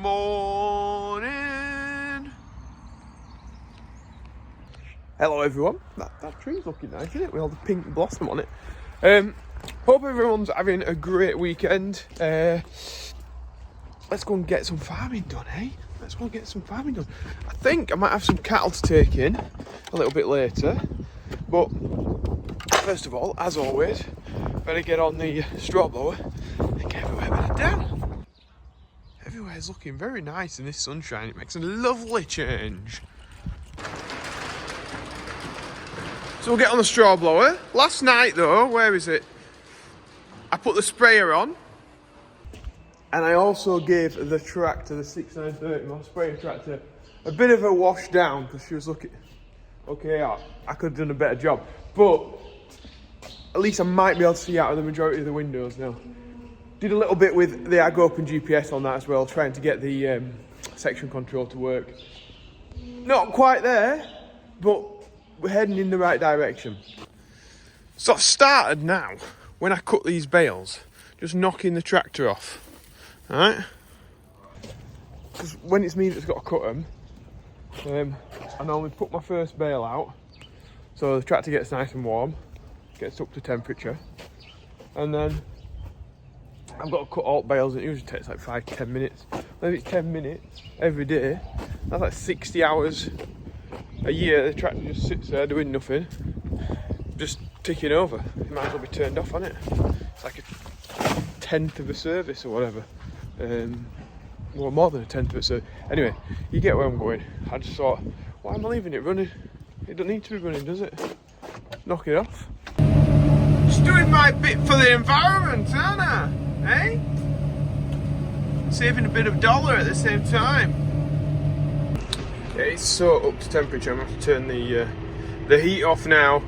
morning. Hello everyone. That tree's looking nice, isn't it? With all the pink blossom on it. Hope everyone's having a great weekend. Let's go and get some farming done, eh? Let's go and get some farming done. I think I might have some cattle to take in a little bit later. But first of all, as always, better get on the straw blower and get everywhere better down. Everywhere's looking very nice in this sunshine. It makes a lovely change. So we'll get on the straw blower. Last night though, where is it? I put the sprayer on. And I also gave the tractor, the 6930, my sprayer tractor, a bit of a wash down because she was looking, okay, I could have done a better job. But at least I might be able to see out of the majority of the windows now. Did a little bit with the Ag Open GPS on that as well, trying to get the section control to work. Not quite there, but we're heading in the right direction. So I've started now, when I cut these bales, just knocking the tractor off. Alright? Because when it's me that's got to cut them, I normally put my first bale out, so the tractor gets nice and warm, gets up to temperature, and then I've got to cut alt bales, and it usually takes like 5-10 minutes. If it's 10 minutes every day, that's like 60 hours a year. The tractor just sits there doing nothing, just ticking over. It might as well be turned off on it. It's like a tenth of a service or whatever. Well, more than a tenth of a service. Anyway, you get where I'm going. I just thought, why am I leaving it running? It doesn't need to be running, does it? Knock it off. Just doing my bit for the environment, aren't I? Eh? Saving a bit of dollar at the same time. Okay, it's so up to temperature. I'm going to have to turn the heat off now.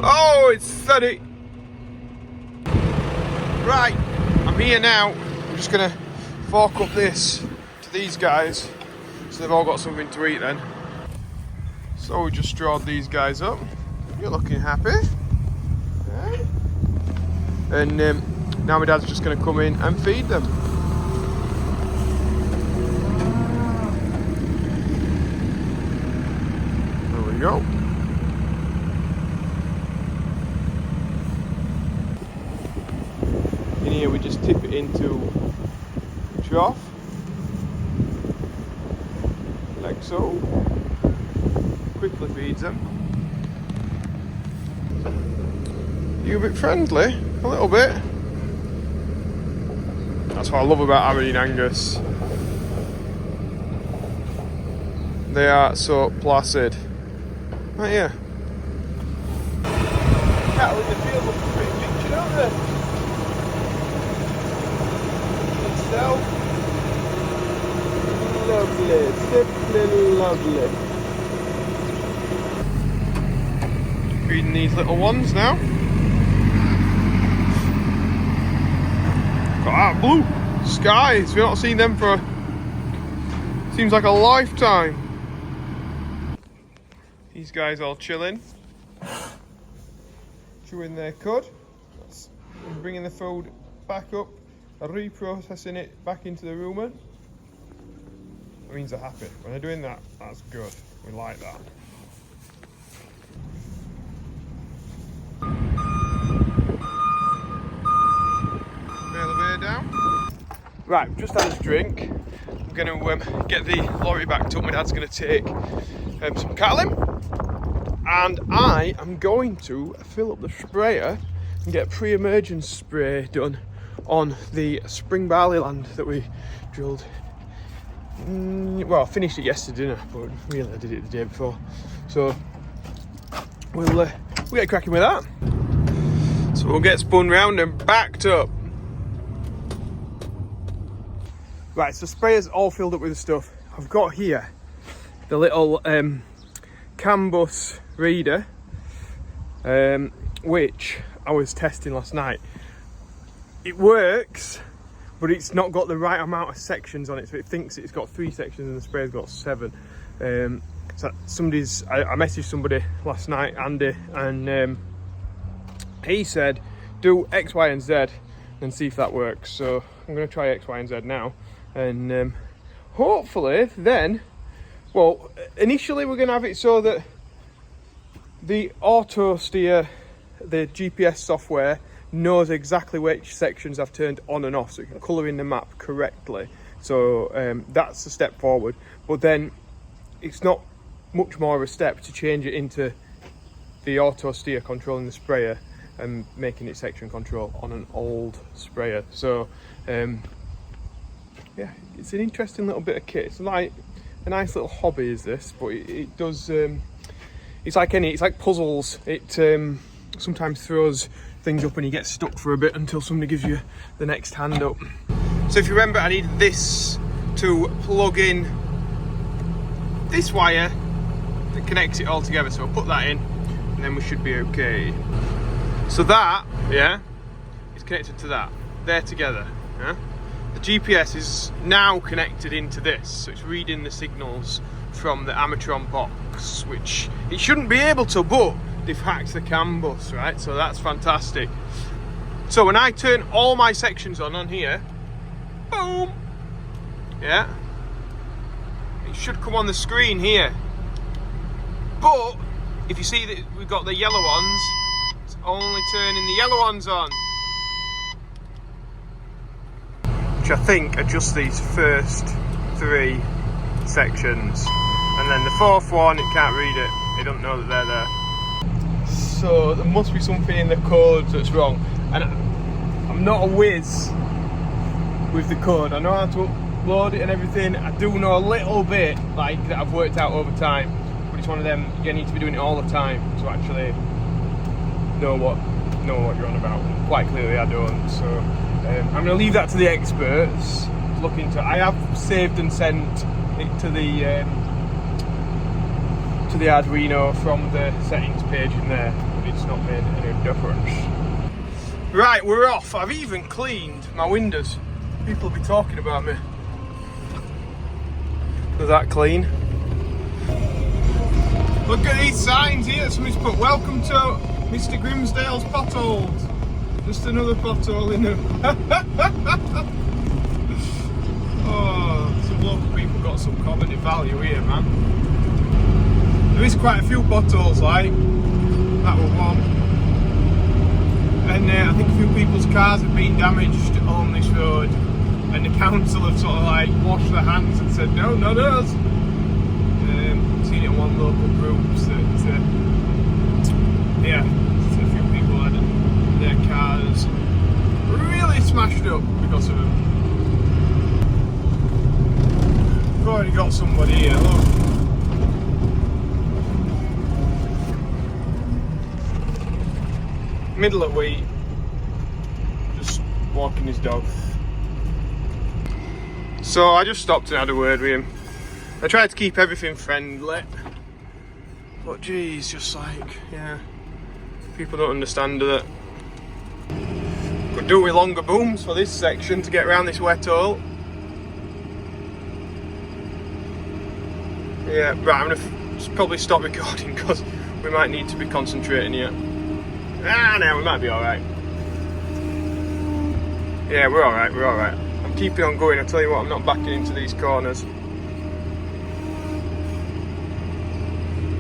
Oh, it's 30. Right, I'm here now. I'm just going to fork up this to these guys so they've all got something to eat then. So we just strawed these guys up. You're looking happy. Okay. And now my dad's just going to come in and feed them. There we go. In here we just tip it into the trough, like so. Quickly feeds them. You a bit friendly? A little bit. That's what I love about Aberdeen Angus. They are so placid. Oh yeah. Cattle in the field look pretty picture, don't they? Itself. Lovely, simply lovely. Feeding these little ones now. Got that blue skies. We've not seen them for seems like a lifetime. These guys all chilling, chewing their cud. That's bringing the food back up, reprocessing it back into the rumen. That means they're happy. When they're doing that, that's good. We like that. Down. Right, just had a drink. I'm going to get the lorry backed up. My dad's going to take some cattle in, and I am going to fill up the sprayer and get a pre-emergence spray done on the spring barley land that we drilled. Well, I finished it yesterday, didn't I? But really I did it the day before. So we'll get cracking with that. So we'll get spun round and backed up. Right, so sprayer's all filled up with the stuff. I've got here the little CAN bus reader, which I was testing last night. It works, but it's not got the right amount of sections on it, so it thinks it's got 3 sections and the sprayer's got 7. So I messaged somebody last night, Andy, and he said do X, Y and Z and see if that works. So I'm going to try X, Y and Z now, and hopefully then, well, initially we're going to have it so that the auto steer, the GPS software, knows exactly which sections I've turned on and off, so it can colour in the map correctly. So that's a step forward, but then it's not much more of a step to change it into the auto steer controlling the sprayer and making it section control on an old sprayer. So yeah, it's an interesting little bit of kit. It's like a nice little hobby is this, but it does it's like puzzles. It sometimes throws things up and you get stuck for a bit until somebody gives you the next hand up. So if you remember, I need this to plug in this wire that connects it all together. So I'll put that in and then we should be okay. So that, yeah, is connected to that. They're together, yeah? The GPS is now connected into this, so it's reading the signals from the Amatron box, which it shouldn't be able to, but they've hacked the CAN bus, right? So that's fantastic. So when I turn all my sections on here, boom, yeah, it should come on the screen here. But if you see that we've got the yellow ones, it's only turning the yellow ones on, which I think are just these first 3 sections, and then the 4th one, it can't read it, it doesn't know that they're there. So there must be something in the code that's wrong, and I'm not a whiz with the code. I know how to upload it and everything. I do know a little bit, like, that I've worked out over time, but it's one of them you need to be doing it all the time to actually know what you're on about. Quite clearly I don't, so I'm going to leave that to the experts to look into. I have saved and sent it to the Arduino from the settings page in there, but it's not made any difference. Right, we're off. I've even cleaned my windows. People will be talking about me. They're that clean. Look at these signs here. Somebody's put, "Welcome to Mr. Grimsdale's potholes." Just another pothole in them. Oh, some local people got some comedy value here, man. There is quite a few potholes, like that was one. And I think a few people's cars have been damaged on this road, and the council have sort of like washed their hands and said, no, not us. Seen it on one local groups that yeah, a few people had their cars really smashed up because of them. We've already got somebody here, look. Middle of week, just walking his dog. So I just stopped and had a word with him. I tried to keep everything friendly, but geez, just like, yeah, people don't understand that. Could do with longer booms for this section to get around this wet hole. Yeah, right, I'm gonna probably stop recording because we might need to be concentrating here. No, we might be alright. Yeah, we're alright. I'm keeping on going. I tell you what, I'm not backing into these corners.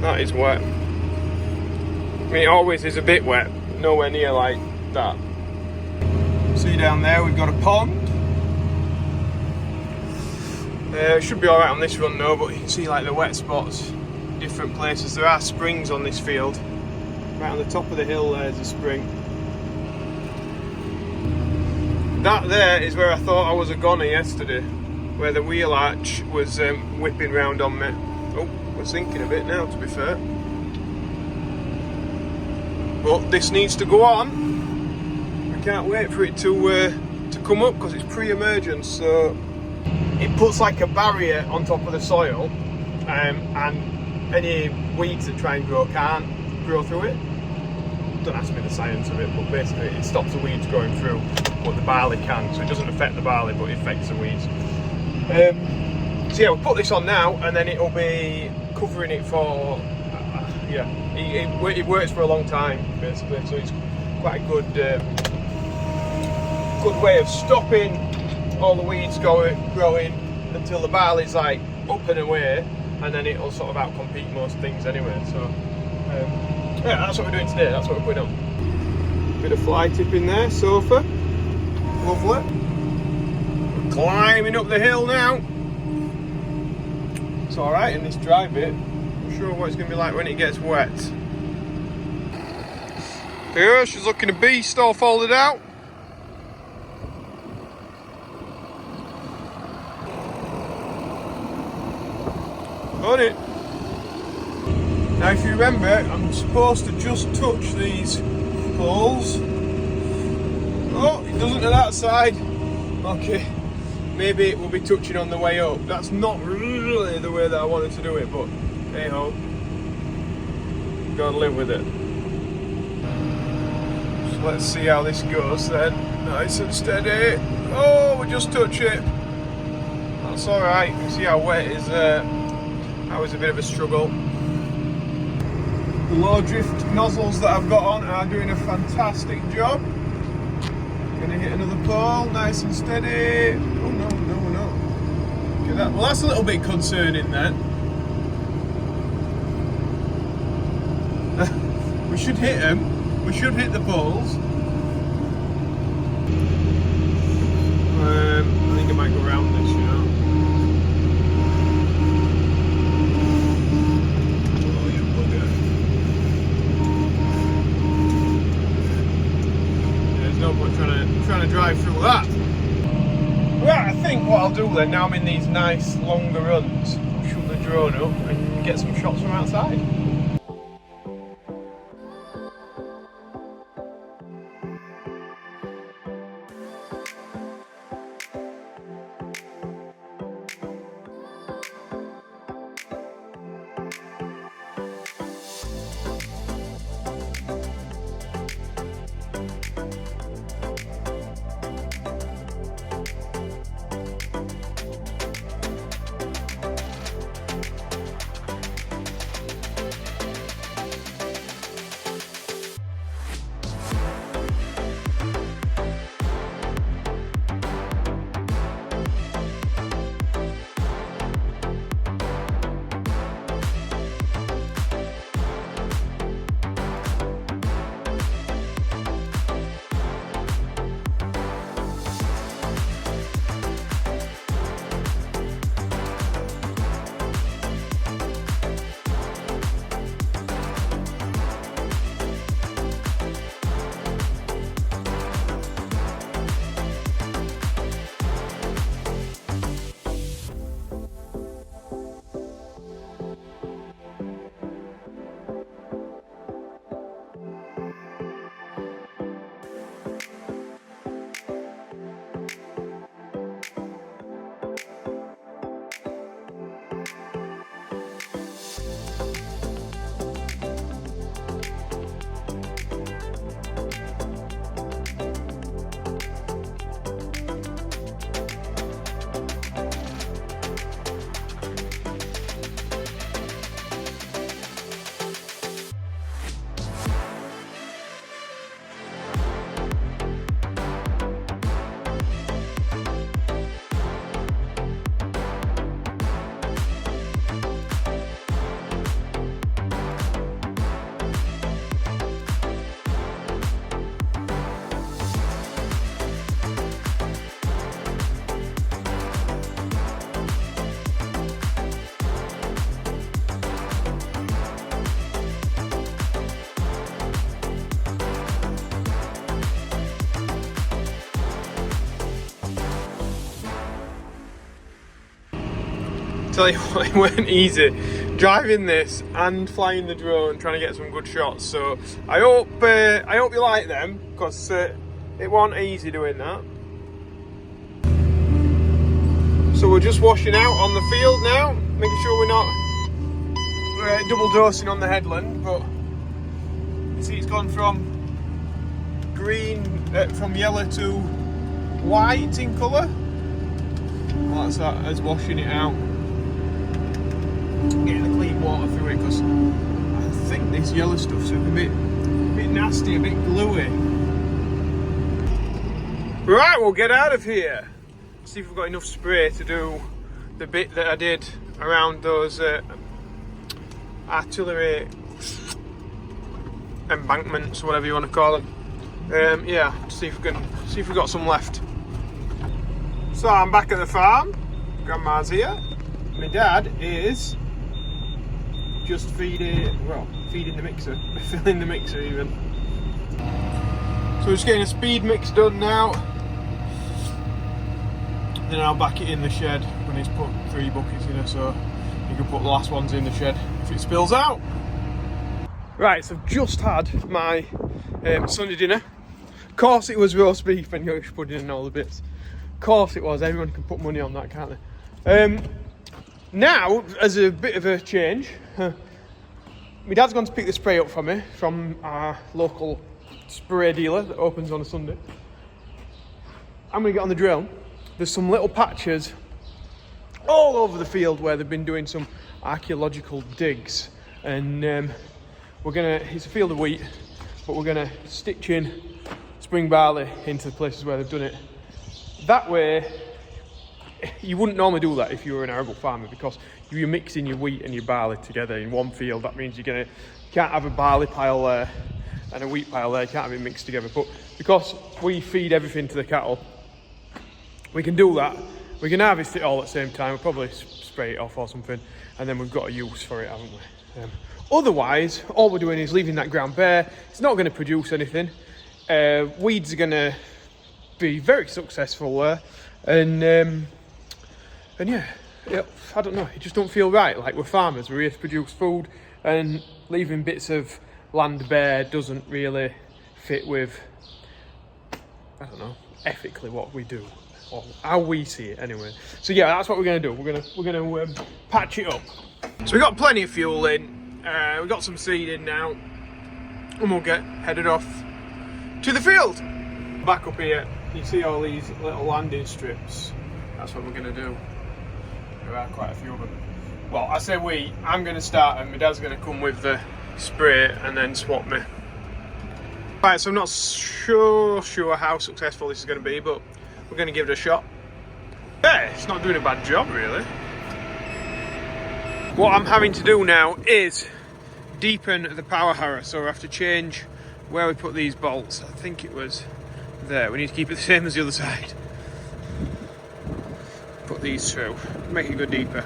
That is wet. I mean, it always is a bit wet, but nowhere near like that. See down there, we've got a pond. It should be alright on this run though, but you can see like the wet spots, different places. There are springs on this field. Right on the top of the hill there's a spring. That there is where I thought I was a goner yesterday, where the wheel arch was whipping round on me. Oh, we're sinking a bit now, to be fair. But this needs to go on. We can't wait for it to come up because it's pre-emergence, so it puts like a barrier on top of the soil, and any weeds that try and grow can't grow through it. Don't ask me the science of it, but basically it stops the weeds growing through, but the barley can, so it doesn't affect the barley, but it affects the weeds. So yeah, we'll put this on now, and then it'll be covering it for, yeah, it works for a long time, basically, so it's quite a good good way of stopping all the weeds growing until the barley's like up and away, and then it'll sort of outcompete most things anyway. So yeah, that's what we're doing today. That's what we're putting on. Bit of fly tip in there, sofa, lovely. We're climbing up the hill now. It's all right in this dry bit. I'm sure what it's going to be like when it gets wet. Here, she's looking a beast, all folded out. On it. Now, if you remember, I'm supposed to just touch these poles. Oh, it doesn't on that side. Okay, maybe it will be touching on the way up. That's not really the way that I wanted to do it, but hey ho, gotta live with it. So let's see how this goes then. Nice and steady. Oh, we just touch it. That's all right. You see how wet it is there. That was a bit of a struggle. The low drift nozzles that I've got on are doing a fantastic job. Gonna hit another pole, nice and steady. Oh no. Okay, well, that's a little bit concerning then. We should hit them. We should hit the poles. I think I might go around this, you know. Trying to drive through that. Well, I think what I'll do then, now I'm in these nice longer runs, I'll shoot the drone up and get some shots from outside. Tell you what, it weren't easy driving this and flying the drone, trying to get some good shots. So I hope you like them, because it wasn't easy doing that. So we're just washing out on the field now, making sure we're not double dosing on the headland. But you see, it's gone from green, from yellow to white in colour. Well, that's that as washing it out. Getting the clean water through it, because I think this yellow stuff's a bit nasty, a bit gluey. Right, we'll get out of here. See if we've got enough spray to do the bit that I did around those artillery embankments, whatever you want to call them. Yeah, see if we've got some left. So I'm back at the farm. Grandma's here. My dad is just feeding the mixer, filling the mixer even. So we're just getting a speed mix done now. Then I'll back it in the shed when he's put 3 buckets in it, so you can put the last ones in the shed if it spills out. Right, so I've just had my Sunday dinner. Of course it was roast beef and Yorkshire pudding and all the bits. Of course it was, everyone can put money on that, can't they? Now, as a bit of a change, my dad's gone to pick the spray up for me from our local spray dealer that opens on a Sunday. I'm going to get on the drill. There's some little patches all over the field where they've been doing some archaeological digs, and it's a field of wheat, but we're gonna stitch in spring barley into the places where they've done it. That way, you wouldn't normally do that if you were an arable farmer, because you're mixing your wheat and your barley together in one field. That means you can't have a barley pile there and a wheat pile there. You can't have it mixed together. But because we feed everything to the cattle, we can do that. We can harvest it all at the same time. We'll probably spray it off or something, and then we've got a use for it, haven't we? Otherwise, all we're doing is leaving that ground bare. It's not going to produce anything. Weeds are going to be very successful there, and yeah, I don't know. It just don't feel right. Like, we're farmers. We're here to produce food, and leaving bits of land bare doesn't really fit with, I don't know, ethically what we do. Or how we see it anyway. So yeah, that's what we're going to do. We're going to patch it up. So we got plenty of fuel in. We got some seed in now, and we'll get headed off to the field. Back up here, you see all these little landing strips. That's what we're going to do. There are quite a few of them. Well, I say I'm going to start, and my dad's going to come with the spray and then swap me. Right, so I'm not sure how successful this is going to be, but we're going to give it a shot. Yeah, it's not doing a bad job, really. What I'm having to do now is deepen the power harrow, so we have to change where we put these bolts. I think it was there. We need to keep it the same as the other side. Put these through, make it go deeper.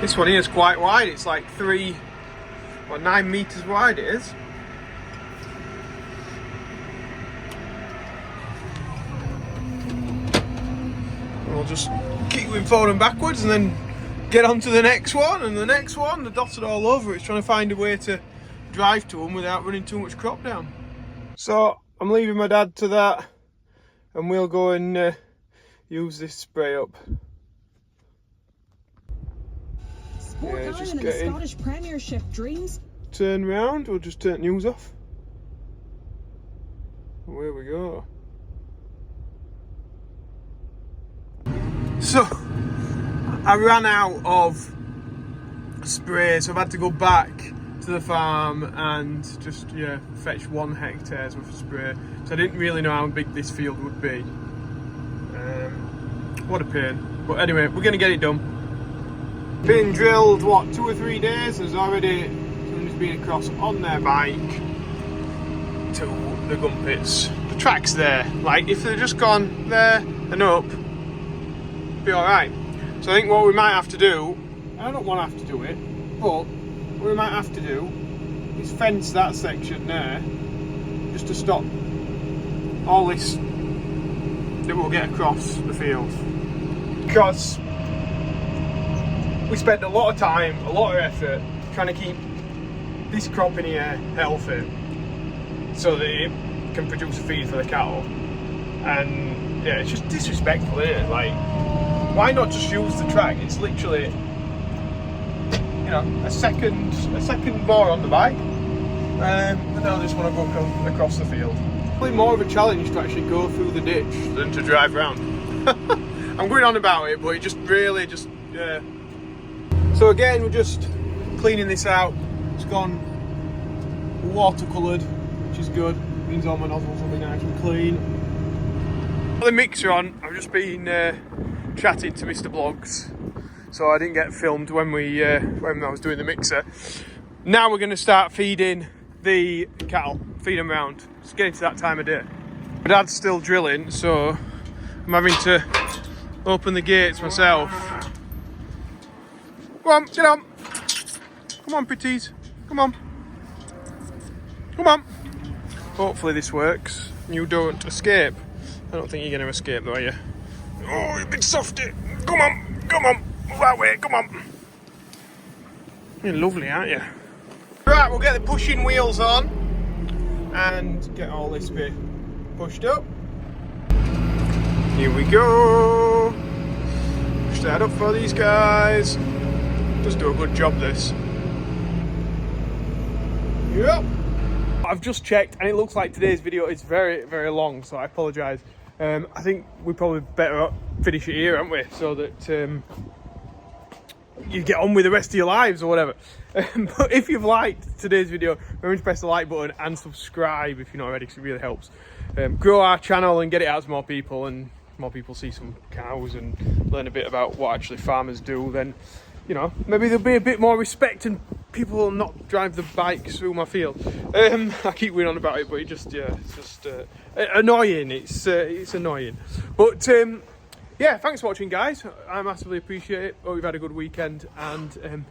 This one here is quite wide. It's like 9 meters wide it is. We'll just keep going forward and backwards, and then get on to the next one and the next one. They're dotted all over. It's trying to find a way to drive to them without running too much crop down. So I'm leaving my dad to that, and we'll go and use this spray up. Yeah, just the Scottish Premiership dreams. Turn round. We'll just turn news off. Away we go. So, I ran out of spray, so I've had to go back to the farm and just, fetch 1 hectare's worth of spray. So I didn't really know how big this field would be. What a pain. But anyway, we're going to get it done. Been drilled, 2 or 3 days. There's already someone who's been across on their bike to the gun pits. The track's there. Like, if they'd just gone there and up, be alright. So I think what we might have to do, I don't want to have to do it, but what we might have to do is fence that section there, just to stop all this that we'll get across the field. Because we spent a lot of time, a lot of effort trying to keep this crop in here healthy so that it can produce a feed for the cattle. And yeah, it's just disrespectful, isn't it? Like, why not just use the track? It's literally, a second more on the bike. But now I just want to go across the field. Probably more of a challenge to actually go through the ditch than to drive around. I'm going on about it, but it just really yeah. So again, we're just cleaning this out. It's gone watercoloured, which is good. Means all my nozzles will be nice and clean. The mixer on. I've just been chatting to Mr. Blogs, so I didn't get filmed when I was doing the mixer. Now we're going to start feeding the cattle, feed them round. It's getting to that time of day. My dad's still drilling, so I'm having to open the gates myself. Come on, get on. Come on, pretties. Come on. Come on. Hopefully this works. You don't escape. I don't think you're going to escape though, are you? Oh, you big softy. Come on. Come on. Move that way. Come on. You're lovely, aren't you? Right, we'll get the pushing wheels on and get all this bit pushed up. Here we go. Push that up for these guys. Does do a good job, this. Yep. I've just checked and it looks like today's video is very, very long, so I apologise. I think we probably better finish it here, aren't we? So that you get on with the rest of your lives or whatever. But if you've liked today's video, remember to press the like button and subscribe if you're not already, because it really helps grow our channel and get it out to more people, and more people see some cows and learn a bit about what actually farmers do. Then, you know, maybe there'll be a bit more respect and people will not drive the bikes through my field. I keep going on about it, but it's just annoying. It's annoying. But yeah, thanks for watching, guys. I massively appreciate it. Hope you've had a good weekend, and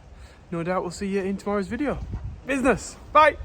no doubt we'll see you in tomorrow's video. Business. Bye.